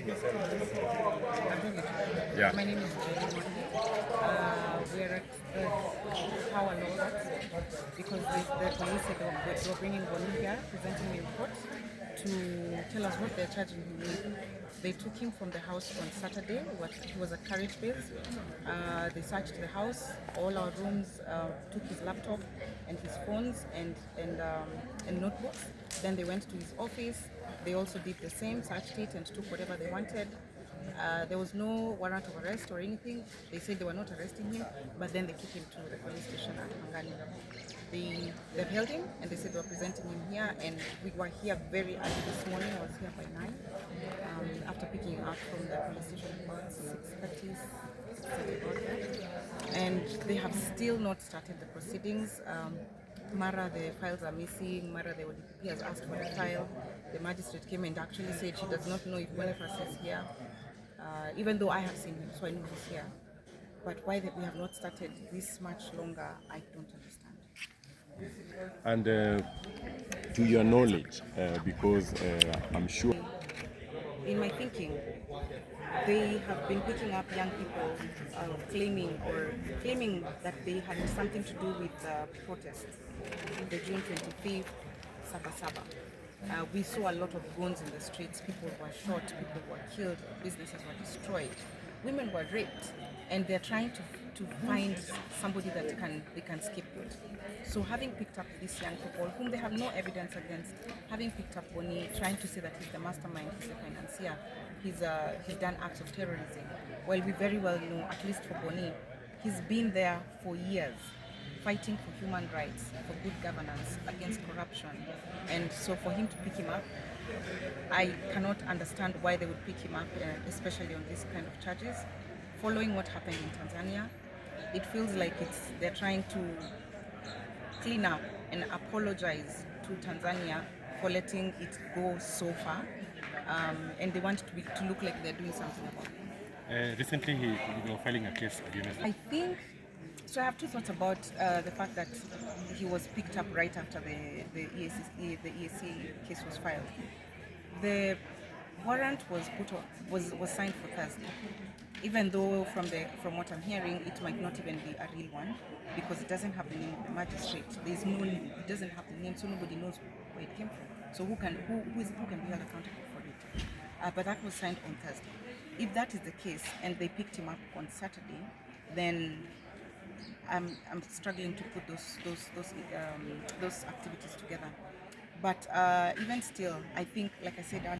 Yeah. My name is Njeri Mwangi. We're at the Kahawa because the police said they were bringing Boni here, presenting a report to tell us what they're charging him with. They took him from the house on Saturday. He was a carriage base. They searched the house, all our rooms, took his laptop and his phones and notebooks. Then they went to his office. They also did the same, searched it and took whatever they wanted. There was no warrant of arrest or anything. They said they were not arresting him, but then they took him to the police station at Mangani. They held him and they said they were presenting him here, and we were here very early this morning. I was here by 9 after picking him up from the police station about 6:30 about that. And they have still not started the proceedings. Mara, the files are missing. Mara, the ODPP has asked for a file. The magistrate came and actually said she does not know if Boniface is here, even though I have seen him, so I know he's here. But why we have not started this much longer, I don't understand. And to your knowledge, because I'm sure... In my thinking, they have been picking up young people claiming that they had something to do with the protest, the June 25th, Saba. We saw a lot of guns in the streets. People were shot, people were killed, businesses were destroyed, women were raped, and they're trying to find somebody that they can scapegoat. So having picked up these young people, whom they have no evidence against, having picked up Boni, trying to say that he's the mastermind, he's the financier, he's done acts of terrorism. Well, we very well know, at least for Boni, he's been there for years, fighting for human rights, for good governance, against corruption. And so for him to pick him up, I cannot understand why they would pick him up, especially on this kind of charges. Following what happened in Tanzania, it feels like they're trying to clean up and apologize to Tanzania for letting it go so far, and they want to look like they're doing something about it. Recently, you were filing a case against. I think so. I have two thoughts about the fact that he was picked up right after the EAC case was filed. The warrant was signed for Thursday, even though from what I'm hearing, it might not even be a real one because it doesn't have the name of the magistrate. It doesn't have the name, so nobody knows where it came from. So who can be held accountable for it? But that was signed on Thursday. If that is the case, and they picked him up on Saturday, then I'm struggling to put those activities together. But even still, I think, like I said earlier,